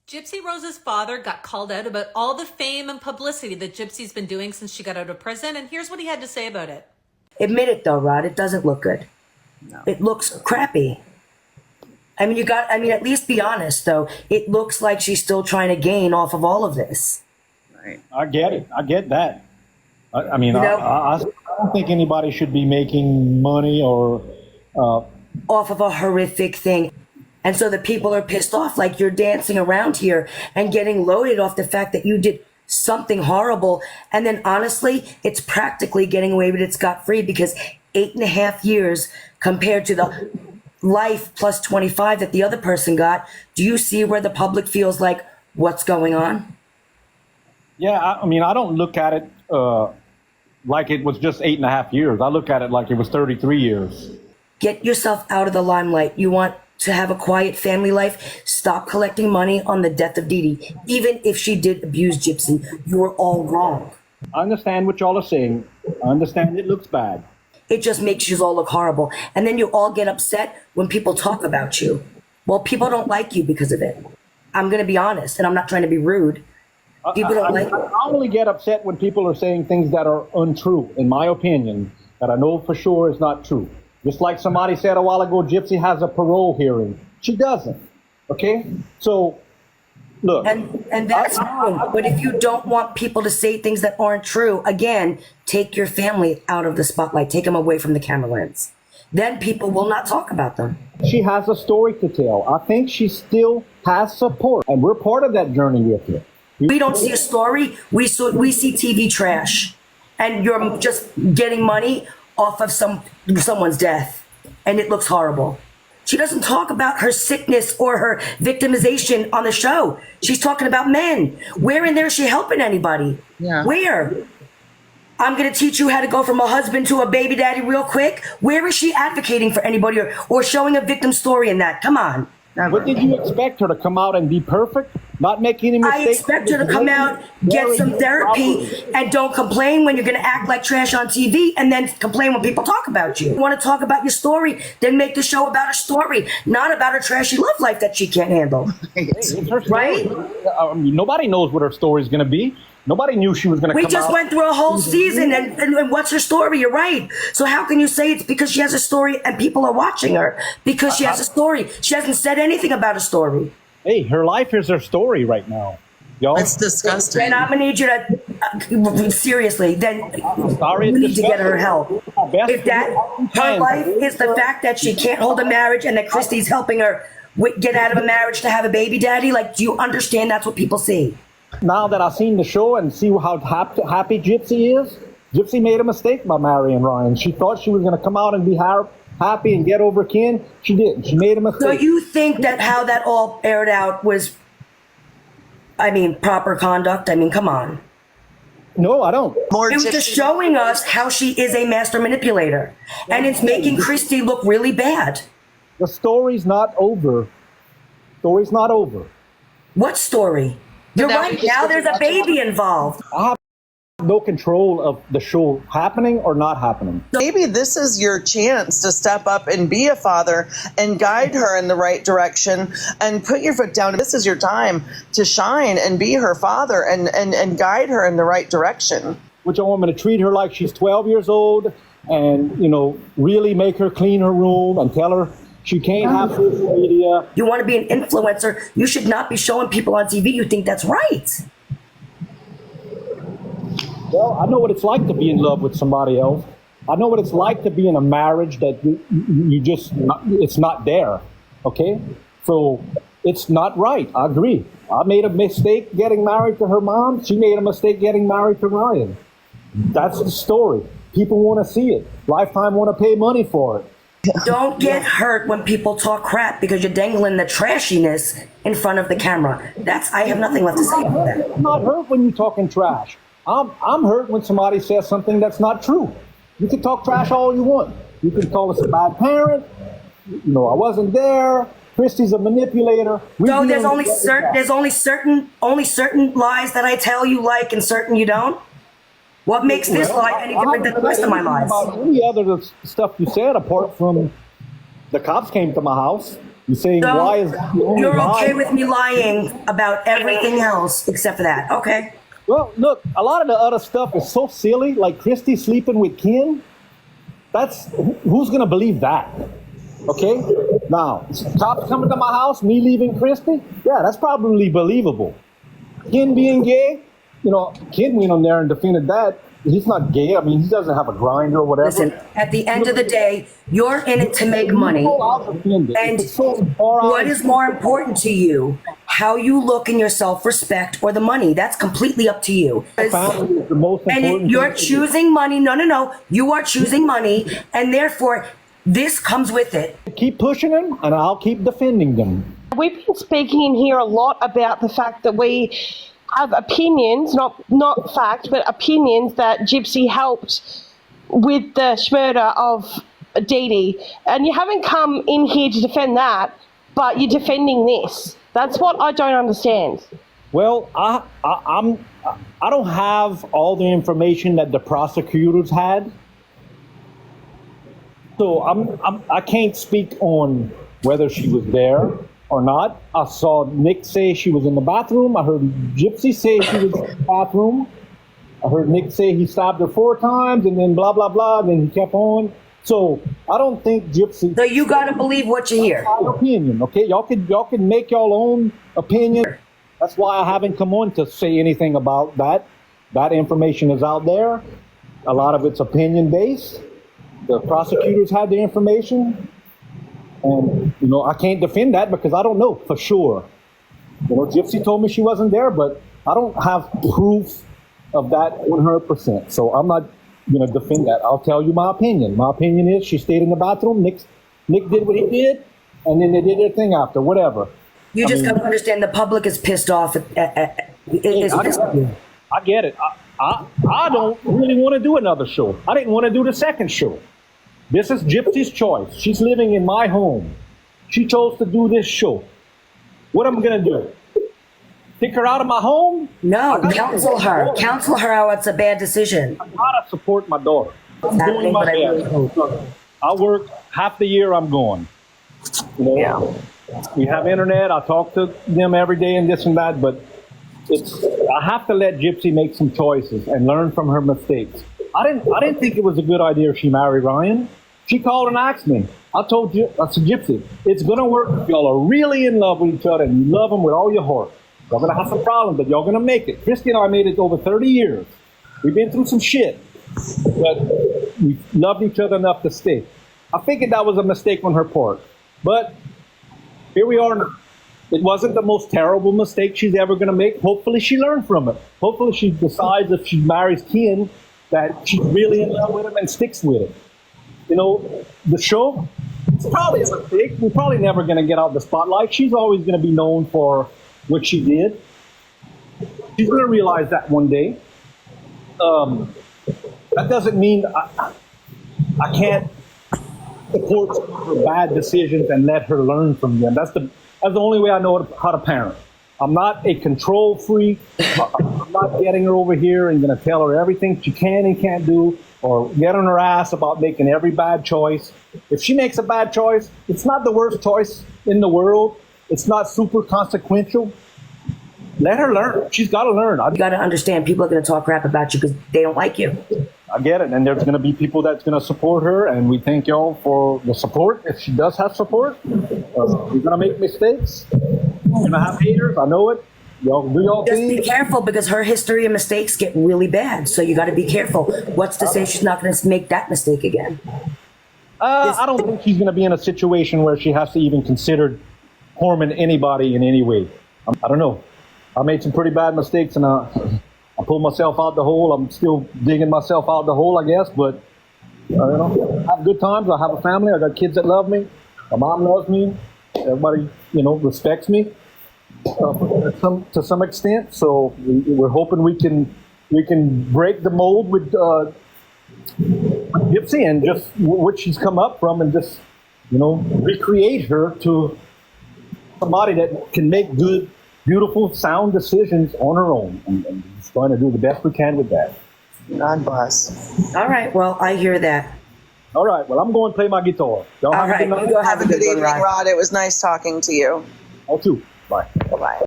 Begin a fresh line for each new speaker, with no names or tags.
Gypsy Rose's father got called out about all the fame and publicity that Gypsy's been doing since she got out of prison, and here's what he had to say about it.
Admit it though, Rod, it doesn't look good.
No.
It looks crappy. I mean, at least be honest though. It looks like she's still trying to gain off of all of this.
Right.
I get it. I get that. I mean,
You know-
I don't think anybody should be making money or
Off of a horrific thing. And so the people are pissed off, like you're dancing around here and getting loaded off the fact that you did something horrible. And then honestly, it's practically getting away with it scot-free because 8.5 years compared to the life plus 25 that the other person got. Do you see where the public feels like, what's going on?
yeah. I mean, I don't look at it like it was just 8.5 years. I look at it like it was 33 years.
Get yourself out of the limelight. You want to have a quiet family life? Stop collecting money on the death of Dee Dee. Even if she did abuse Gypsy, you were all wrong.
I understand what y'all are saying. I understand it looks bad.
It just makes you all look horrible. And then you all get upset when people talk about you. Well, people don't like you because of it. I'm going to be honest, and I'm not trying to be rude. People don't like you.
I only get upset when people are saying things that are untrue, in my opinion, that I know for sure is not true. Just like somebody said a while ago, Gypsy has a parole hearing. She doesn't. Okay? So, look.
And that's fine. But if you don't want people to say things that aren't true, again, take your family out of the spotlight. Take them away from the camera lens. Then people will not talk about them.
She has a story to tell. I think she still has support, and we're part of that journey with her.
We don't see a story. We see TV trash. And you're just getting money off of someone's death. And it looks horrible. She doesn't talk about her sickness or her victimization on the show. She's talking about men. Where in there is she helping anybody?
Yeah.
Where? I'm going to teach you how to go from a husband to a baby daddy real quick. Where is she advocating for anybody or showing a victim story in that? Come on.
What did you expect her to come out and be perfect? Not make any mistakes?
I expect her to come out, get some therapy, and don't complain when you're going to act like trash on TV and then complain when people talk about you. You want to talk about your story, then make the show about her story, not about her trashy love life that she can't handle.
It's her story.
Right?
I mean, nobody knows what her story is going to be. Nobody knew she was going to come out.
We just went through a whole season, and what's her story? You're right. So how can you say it's because she has a story and people are watching her? Because she has a story. She hasn't said anything about a story.
Hey, her life is her story right now. Y'all.
It's disgusting.
And I'm going to need you to, seriously, then
Sorry,
we
it's
need to get her
disgusting.
help. If that, her life is the fact that she can't hold a marriage and that Christy's helping her get out of a marriage to have a baby daddy, like, do you understand that's what people see?
Now that I've seen the show and see how happy Gypsy is, Gypsy made a mistake by marrying Ryan. She thought she was going to come out and be happy and get over Ken. She didn't. She made a mistake.
So you think that how that all aired out was, I mean, proper conduct? I mean, come on.
No, I don't.
More
It was just showing us how she is a master manipulator. And it's making Christy look really bad.
The story's not over. Story's not over.
What story? You're
now
right.
we just
Now
get to
there's a
watch
baby involved.
I have no control of the show happening or not happening.
Maybe this is your chance to step up and be a father and guide her in the right direction and put your foot down. This is your time to shine and be her father and guide her in the right direction.
Which I want me to treat her like she's 12 years old and, really make her clean her room and tell her she can't have social media.
You want to be an influencer. You should not be showing people on TV you think that's right.
Well, I know what it's like to be in love with somebody else. I know what it's like to be in a marriage that you just, it's not there, okay? So it's not right. I agree. I made a mistake getting married to her mom. She made a mistake getting married to Ryan. That's the story. People want to see it. Lifetime want to pay money for it.
Don't get hurt when people talk crap because you're dangling the trashiness in front of the camera. I have nothing left to say about that.
I'm not hurt when you're talking trash. I'm hurt when somebody says something that's not true. You can talk trash all you want. You can call us a bad parent. I wasn't there. Christy's a manipulator.
So there's only certain lies that I tell you like and certain you don't. What makes this lie any different than the rest of my lies?
About any other stuff you said apart from the cops came to my house. You're saying
So
why is that the only
you're
lie?
okay with me lying about everything else except for that? Okay.
Well, look, a lot of the other stuff is so silly, like Christy sleeping with Ken. Who's gonna believe that? Okay? Now, cops coming to my house, me leaving Christy? Yeah, that's probably believable. Ken being gay? Ken went on there and defended that. He's not gay. I mean, he doesn't have a grinder or whatever.
Listen, at the end of the day, you're in it to make money. And what is more important to you? How you look in your self-respect or the money? That's completely up to you.
Family is the most important
And you're
thing.
choosing money. No. You are choosing money. And therefore, this comes with it.
Keep pushing them, and I'll keep defending them.
We've been speaking in here a lot about the fact that we have opinions, not fact, but opinions that Gypsy helped with the murder of Dee Dee. And you haven't come in here to defend that, but you're defending this. That's what I don't understand.
Well, I don't have all the information that the prosecutors had, so I can't speak on whether she was there or not. I saw Nick say she was in the bathroom. I heard Gypsy say she was in the bathroom. I heard Nick say he stabbed her 4 times and then blah, blah, blah, and then he kept on. So I don't think Gypsy...
So you got to believe what you hear.
My opinion, okay? Y'all can make your own opinion. That's why I haven't come on to say anything about that. That information is out there. A lot of it's opinion-based. The prosecutors had the information. And, I can't defend that because I don't know for sure. Gypsy told me she wasn't there, but I don't have proof of that 100%. So I'm not going to defend that. I'll tell you my opinion. My opinion is she stayed in the bathroom. Nick did what he did, and then they did their thing after, whatever.
You just got to understand the public is pissed off.
I get it. I don't really want to do another show. I didn't want to do the second show. This is Gypsy's choice. She's living in my home. She chose to do this show. What am I going to do? Kick her out of my home?
No, counsel her. Counsel her how it's a bad decision.
I gotta support my daughter. I'm
Exactly,
doing my
but I really
best.
hope.
I work half the year I'm gone.
Yeah.
We have internet. I talk to them every day and this and that, but I have to let Gypsy make some choices and learn from her mistakes. I didn't think it was a good idea if she married Ryan. She called and asked me. I said, Gypsy, it's gonna work if y'all are really in love with each other and you love them with all your heart. Y'all gonna have some problems, but y'all gonna make it. Christy and I made it over 30 years. We've been through some shit, but we loved each other enough to stay. I figured that was a mistake on her part, but here we are now. It wasn't the most terrible mistake she's ever gonna make. Hopefully she learned from it. Hopefully she decides if she marries Ken that she's really in love with him and sticks with it. The show, it's probably a mistake. We're probably never gonna get out the spotlight. She's always gonna be known for what she did. She's going to realize that one day. That doesn't mean I can't support some of her bad decisions and let her learn from them. That's the only way I know how to parent. I'm not a control freak. I'm not getting her over here and going to tell her everything she can and can't do or get on her ass about making every bad choice. If she makes a bad choice, it's not the worst choice in the world. It's not super consequential. Let her learn. She's got to learn.
You got to understand people are going to talk crap about you because they don't like you.
I get it. And there's going to be people that's going to support her. And we thank y'all for the support. If she does have support, we're going to make mistakes. We're going to have haters. I know it. Y'all do y'all
Just
thing.
be careful because her history of mistakes get really bad. So you got to be careful. What's to say she's not going to make that mistake again?
I don't think she's going to be in a situation where she has to even consider harming anybody in any way. I don't know. I made some pretty bad mistakes and I pulled myself out the hole. I'm still digging myself out the hole, I guess. But I have good times. I have a family. I got kids that love me. My mom loves me. Everybody, respects me to some extent. So we're hoping we can break the mold with Gypsy and just what she's come up from and just recreate her to somebody that can make good, beautiful, sound decisions on her own, and just trying to do the best we can with that.
God bless.
All right. Well, I hear that.
All right. Well, I'm going to play my guitar. Y'all
All
have a
right,
good night.
you go
Have a good evening,
Rod.
Rod. It was nice talking to you.
All too. Bye.
Bye-bye.